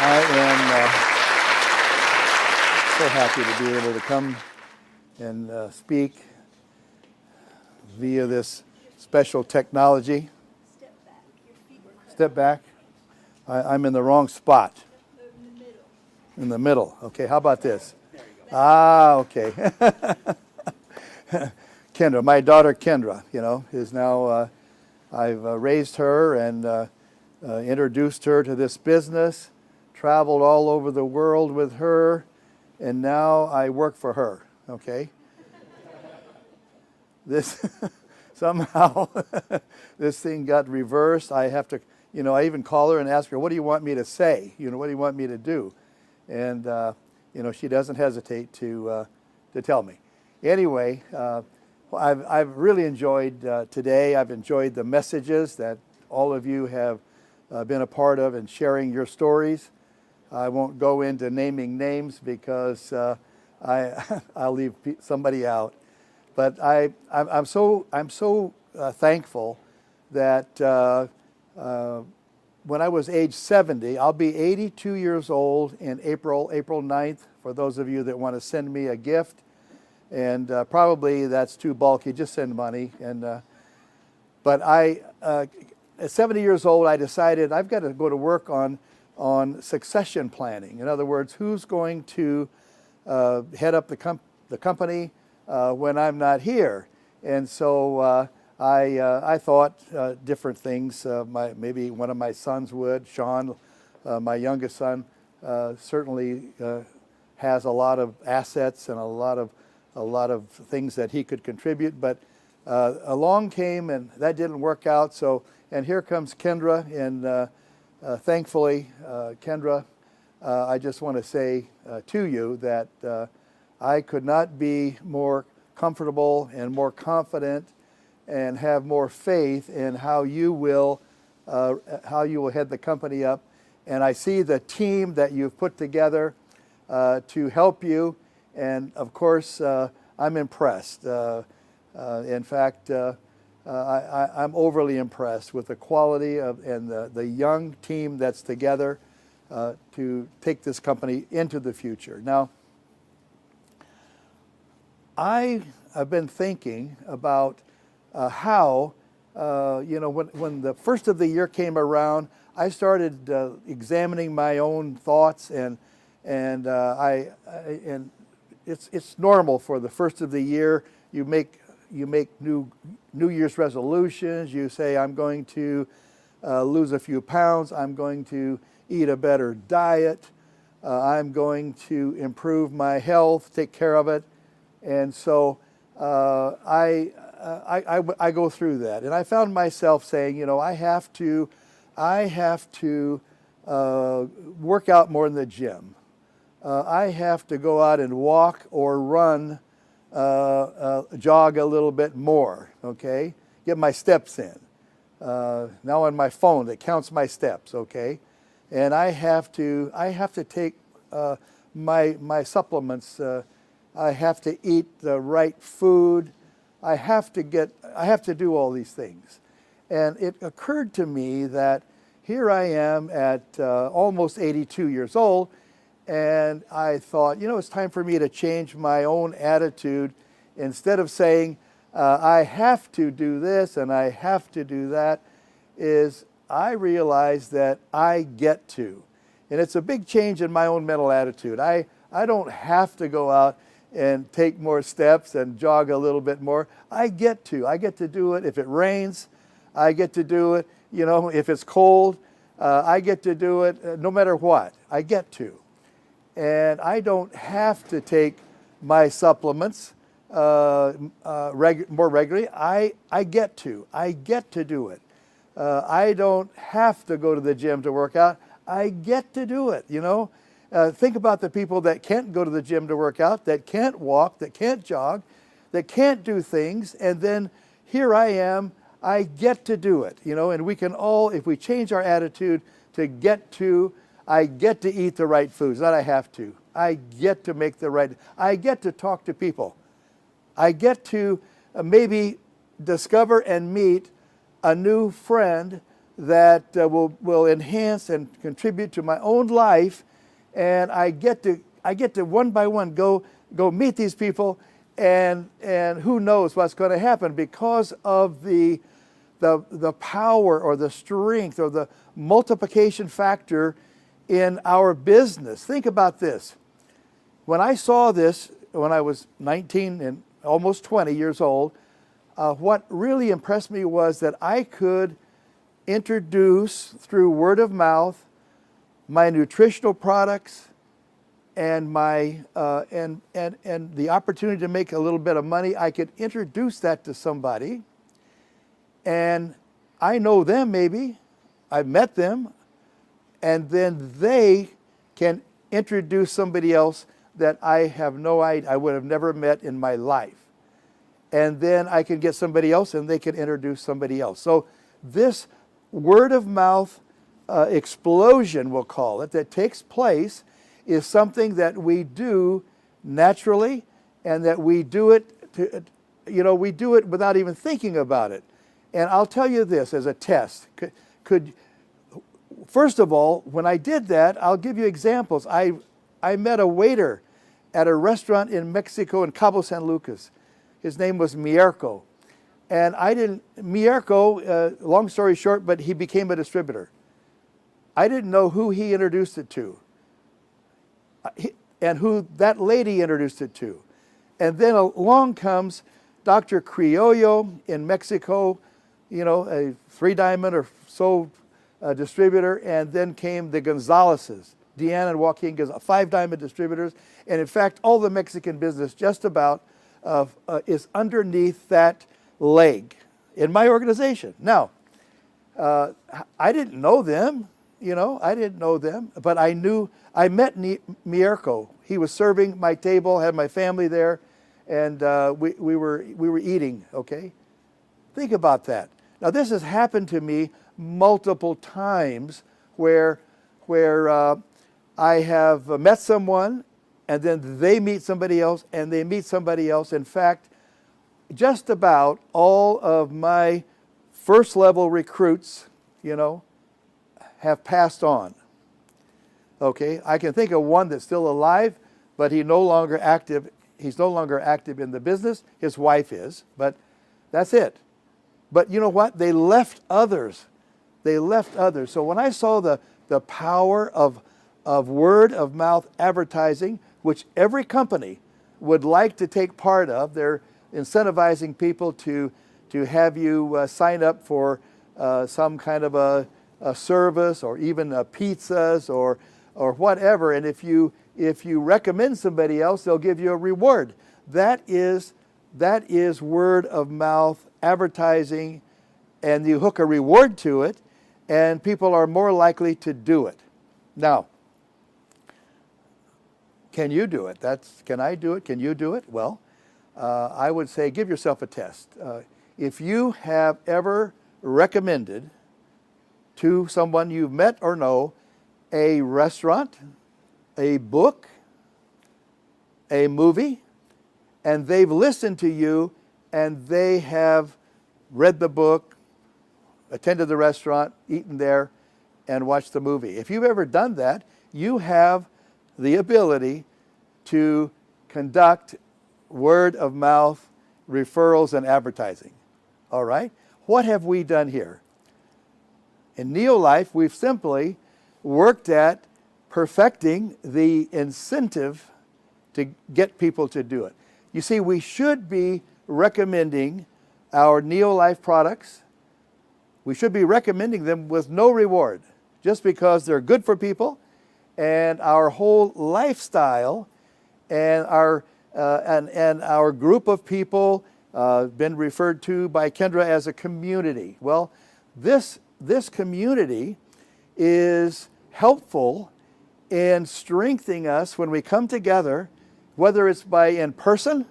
I am so happy to be able to come and speak via this special technology. Step back. Your feet were cut. Step back. I'm in the wrong spot. In the middle. In the middle. Okay, how about this? Ah, okay. Kendra, my daughter Kendra, is now, I've raised her and introduced her to this business, traveled all over the world with her, and now I work for her, okay? This, somehow, this thing got reversed. I have to, I even call her and ask her, what do you want me to say? What do you want me to do? And, she doesn't hesitate to tell me. Anyway, I've really enjoyed today. I've enjoyed the messages that all of you have been a part of and sharing your stories. I won't go into naming names because I'll leave somebody out. But I'm so thankful that when I was age 70, I'll be 82 years old in April 9th, for those of you that want to send me a gift. And probably that's too bulky, just send money. But at 70 years old, I decided I've got to go to work on succession planning. In other words, who's going to head up the company when I'm not here? And so I thought different things. Maybe one of my sons would. Sean, my youngest son, certainly has a lot of assets and a lot of things that he could contribute. But along came, and that didn't work out. And here comes Kendra, and thankfully, Kendra, I just want to say to you that I could not be more comfortable and more confident and have more faith in how you will head the company up. And I see the team that you've put together to help you. And of course, I'm impressed. In fact, I'm overly impressed with the quality and the young team that's together to take this company into the future. Now, I have been thinking about how, when the first of the year came around, I started examining my own thoughts, and it's normal for the first of the year. You make New Year's resolutions. You say, I'm going to lose a few pounds. I'm going to eat a better diet. I'm going to improve my health, take care of it. And so I go through that. And I found myself saying, I have to work out more in the gym. I have to go out and walk or run, jog a little bit more, okay? Get my steps in. Now on my phone, it counts my steps, okay? And I have to take my supplements. I have to eat the right food. I have to do all these things. And it occurred to me that here I am at almost 82 years old, and I thought, it's time for me to change my own attitude. Instead of saying, I have to do this and I have to do that, I realized that I get to. And it's a big change in my own mental attitude. I don't have to go out and take more steps and jog a little bit more. I get to do it. If it rains, I get to do it. If it's cold, I get to do it. No matter what, I get to. And I don't have to take my supplements more regularly. I get to do it. I don't have to go to the gym to work out. I get to do it, Think about the people that can't go to the gym to work out, that can't walk, that can't jog, that can't do things, and then here I am, I get to do it, and we can all, if we change our attitude to get to, I get to eat the right foods, not I have to. I get to make the right, I get to talk to people. I get to maybe discover and meet a new friend that will enhance and contribute to my own life, and I get to one by one go meet these people, and who knows what's going to happen because of the power or the strength or the multiplication factor in our business. Think about this. When I saw this when I was 19 and almost 20 years old, what really impressed me was that I could introduce through word of mouth my nutritional products and my and the opportunity to make a little bit of money. I could introduce that to somebody, and I know them, maybe I've met them, and then they can introduce somebody else that I have no idea, I would have never met in my life. And then I can get somebody else and they can introduce somebody else. So this word of mouth explosion, we'll call it, that takes place is something that we do naturally, and that we do it we do it without even thinking about it. And I'll tell you this as a test. First of all, when I did that, I'll give you examples. I met a waiter at a restaurant in Mexico in Cabo San Lucas. His name was Mierco. And Mierco, long story short, but he became a distributor. I didn't know who he introduced it to, and who that lady introduced it to. And then along comes Dr. Criollo in Mexico, a 3-diamond or so distributor, and then came the Gonzaleses, Deanna and Joaquin, 5-diamond distributors. And in fact, all the Mexican business just about is underneath that leg in my organization. Now, I didn't know them, but I met Mierco. He was serving my table, had my family there, and we were eating, okay? Think about that. Now, this has happened to me multiple times where I have met someone, and then they meet somebody else, and they meet somebody else. In fact, just about all of my first level recruits, have passed on. Okay, I can think of one that's still alive, but he's no longer active in the business. His wife is, but that's it. But you know what? They left others. So when I saw the power of word of mouth advertising, which every company would like to take part of, they're incentivizing people to have you sign up for some kind of a service, or even pizzas or whatever. And if you recommend somebody else, they'll give you a reward. That is word of mouth advertising, and you hook a reward to it, and people are more likely to do it. Now, can you do it? Can I do it? Can you do it? Well, I would say give yourself a test. If you have ever recommended to someone you've met or know a restaurant, a book, a movie, and they've listened to you, and they have read the book, attended the restaurant, eaten there, and watched the movie. If you've ever done that, you have the ability to conduct word of mouth referrals and advertising. All right? What have we done here? In Neolife, we've simply worked at perfecting the incentive to get people to do it. You see, we should be recommending our Neolife products. We should be recommending them with no reward, just because they're good for people, and our whole lifestyle and our group of people been referred to by Kendra as a community. Well, this community is helpful in strengthening us when we come together, whether it's in person,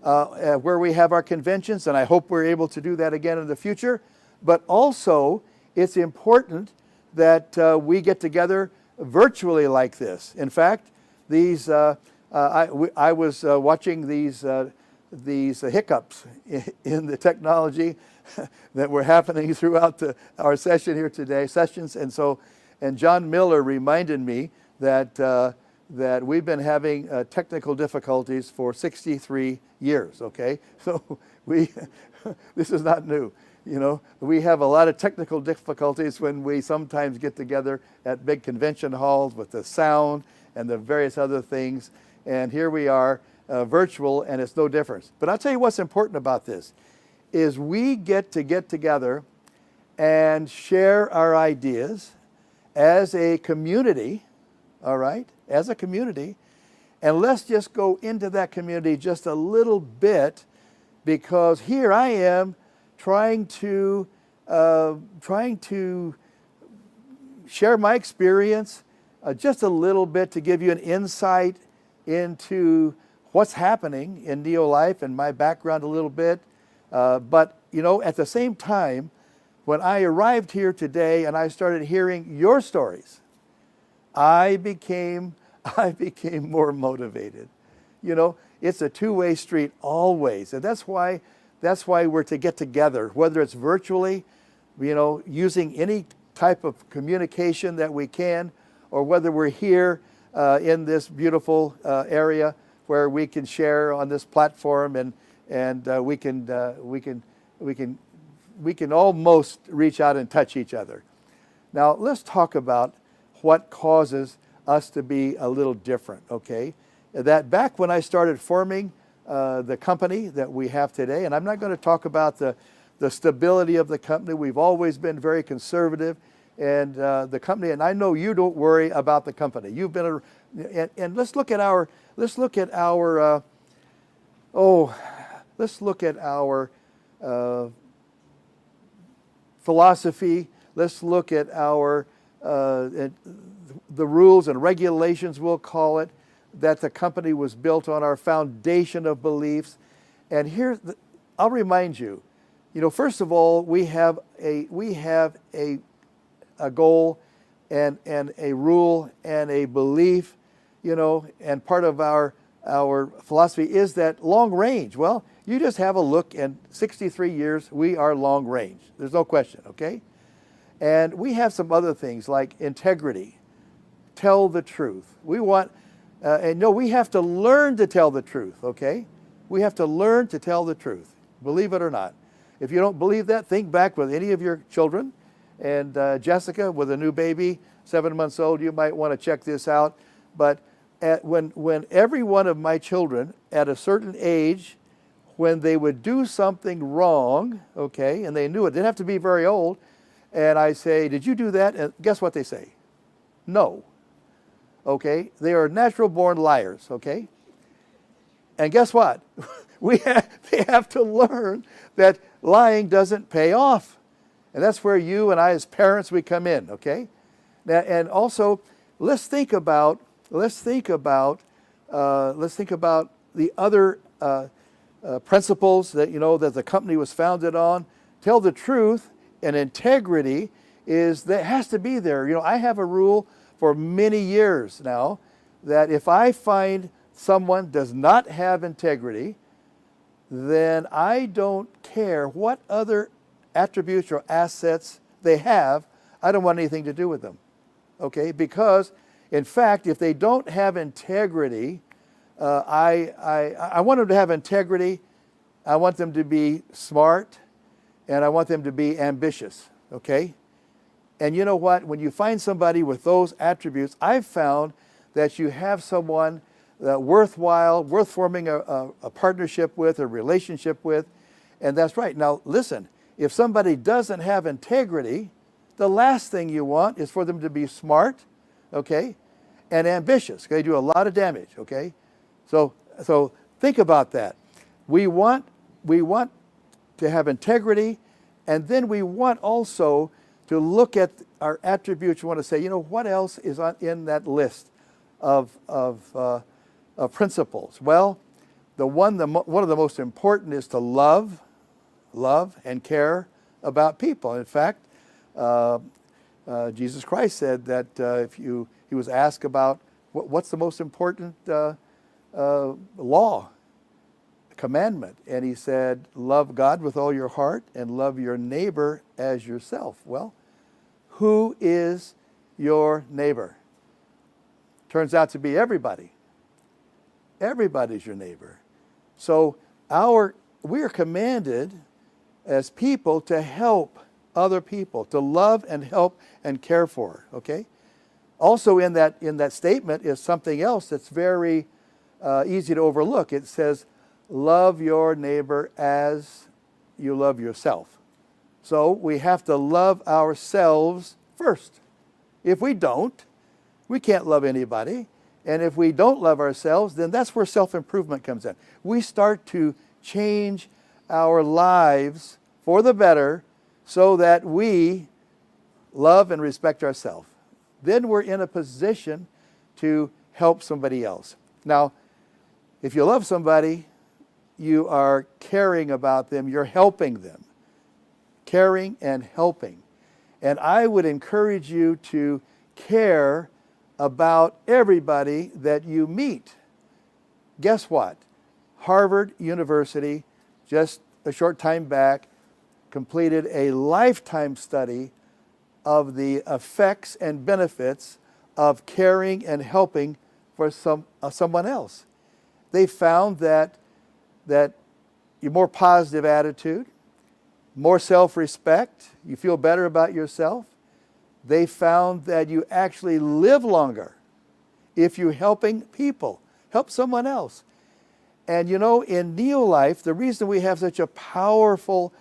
where we have our conventions, and I hope we're able to do that again in the future. But also, it's important that we get together virtually like this. In fact, I was watching these these hiccups in the technology that were happening throughout our session here today, sessions. And John Miller reminded me that that we've been having technical difficulties for 63 years, okay? So this is not new. You know, we have a lot of technical difficulties when we sometimes get together at big convention halls with the sound and the various other things. And here we are, virtual, and it's no difference. But I'll tell you what's important about this, is we get together and share our ideas as a community, all right, as a community, and let's just go into that community just a little bit, because here I am trying to share my experience just a little bit to give you an insight into what's happening in neo-life and my background a little bit. But, you know, at the same time, when I arrived here today and I started hearing your stories, I became more motivated. You know, it's a two-way street always. And that's why we're to get together, whether it's virtually, you know, using any type of communication that we can, or whether we're here in this beautiful area where we can share on this platform, and we can almost reach out and touch each other. Now let's talk about what causes us to be a little different, okay? That back when I started forming the company that we have today, and I'm not going to talk about the stability of the company. We've always been very conservative, and the company. And I know you don't worry about the company. You've been and let's look at our philosophy. Let's look at our the rules and regulations, we'll call it, that the company was built on, our foundation of beliefs. And here, I'll remind you, you know, first of all, we have a goal and a rule and a belief, you know, and part of our philosophy is that long range. Well, you just have a look, and 63 years, we are long range. There's no question, okay? And we have some other things like integrity, tell the truth. We want, and no, we have to learn to tell the truth, okay? We have to learn to tell the truth, believe it or not. If you don't believe that, think back with any of your children. And Jessica, with a new baby, 7 months old, you might want to check this out. But when every one of my children at a certain age, when they would do something wrong, okay, and they knew it, didn't have to be very old, and I say, did you do that? And guess what they say? No. Okay? They are natural born liars, okay? And guess what? They have to learn that lying doesn't pay off. And that's where you and I as parents, we come in, okay? Now, and also, let's think about the other principles that, you know, that the company was founded on. Tell the truth and integrity that has to be there. You know, I have a rule for many years now that if I find someone does not have integrity, then I don't care what other attributes or assets they have. I don't want anything to do with them, okay? Because, in fact, if they don't have integrity, I want them to have integrity. I want them to be smart, and I want them to be ambitious, okay? And you know what? When you find somebody with those attributes, I've found that you have someone worthwhile, worth forming a partnership with, a relationship with, and that's right. Now, listen, if somebody doesn't have integrity, the last thing you want is for them to be smart, okay, and ambitious. They do a lot of damage, okay? So think about that. We want to have integrity, and then we want also to look at our attributes. You want to say, you know, what else is in that list of principles? Well, one of the most important is to love and care about people. In fact, Jesus Christ said that he was asked about what's the most important law, the commandment. And he said, love God with all your heart and love your neighbor as yourself. Well, who is your neighbor? Turns out to be everybody. Everybody's your neighbor. So we are commanded as people to help other people, to love and help and care for, okay? Also in that statement is something else that's very easy to overlook. It says, love your neighbor as you love yourself. So we have to love ourselves first. If we don't, we can't love anybody. And if we don't love ourselves, then that's where self-improvement comes in. We start to change our lives for the better so that we love and respect ourselves. Then we're in a position to help somebody else. Now, if you love somebody, you are caring about them, you're helping them. Caring and helping. And I would encourage you to care about everybody that you meet. Guess what? Harvard University, just a short time back, completed a lifetime study of the effects and benefits of caring and helping for someone else. They found that your more positive attitude, more self-respect, you feel better about yourself. They found that you actually live longer if you're helping people, help someone else. And you know, in Neo-Life, the reason we have such a powerful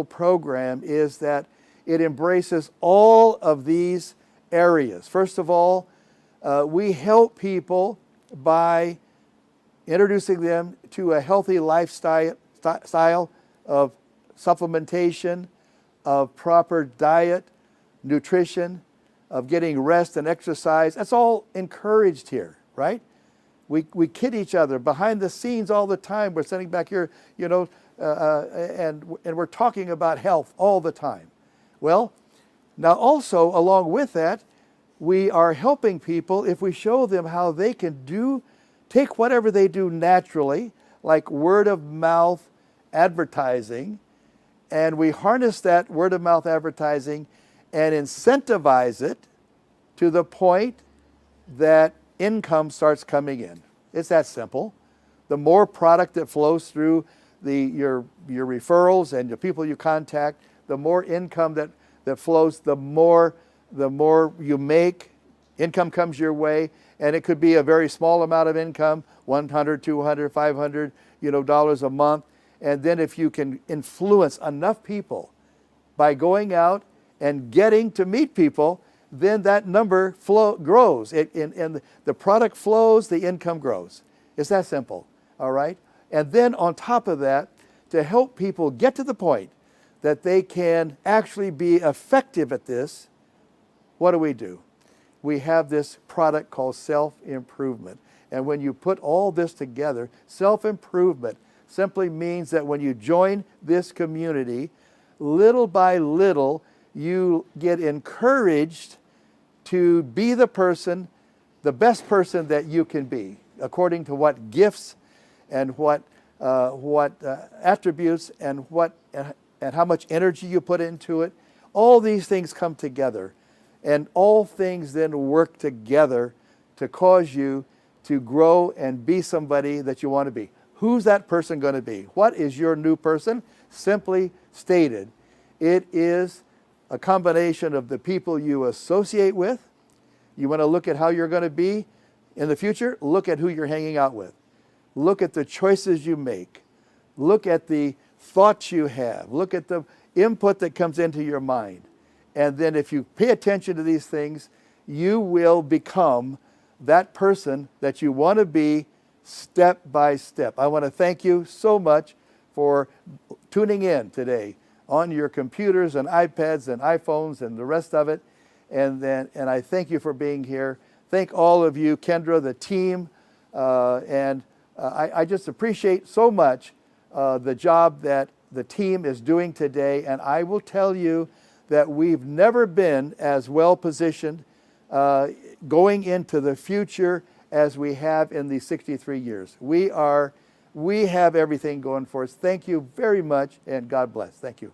program is that it embraces all of these areas. First of all, we help people by introducing them to a healthy lifestyle of supplementation, of proper diet, nutrition, of getting rest and exercise. That's all encouraged here, right? We kid each other behind the scenes all the time. We're sitting back here, you know, and we're talking about health all the time. Well, now also along with that, we are helping people if we show them how they can take whatever they do naturally, like word of mouth advertising, and we harness that word of mouth advertising and incentivize it to the point that income starts coming in. It's that simple. The more product that flows through your referrals and the people you contact, the more income that flows, the more you make, income comes your way, and it could be a very small amount of income, $100, $200, $500, dollars a month. And then if you can influence enough people by going out and getting to meet people, then that number grows. And the product flows, the income grows. It's that simple, all right? And then on top of that, to help people get to the point that they can actually be effective at this, what do? We have this product called self-improvement. And when you put all this together, self-improvement simply means that when you join this community, little by little, you get encouraged to be the best person that you can be, according to what gifts and what attributes and how much energy you put into it. All these things come together, and all things then work together to cause you to grow and be somebody that you want to be. Who's that person going to be? What is your new person? Simply stated, it is a combination of the people you associate with. You want to look at how you're going to be in the future? Look at who you're hanging out with. Look at the choices you make. Look at the thoughts you have. Look at the input that comes into your mind. And then if you pay attention to these things, you will become that person that you want to be step by step. I want to thank you so much for tuning in today on your computers and iPads and iPhones and the rest of it. And I thank you for being here. Thank all of you, Kendra, the team, and I just appreciate so much the job that the team is doing today. And I will tell you that we've never been as well positioned going into the future as we have in these 63 years. We are We have everything going for us. Thank you very much, and God bless. Thank you.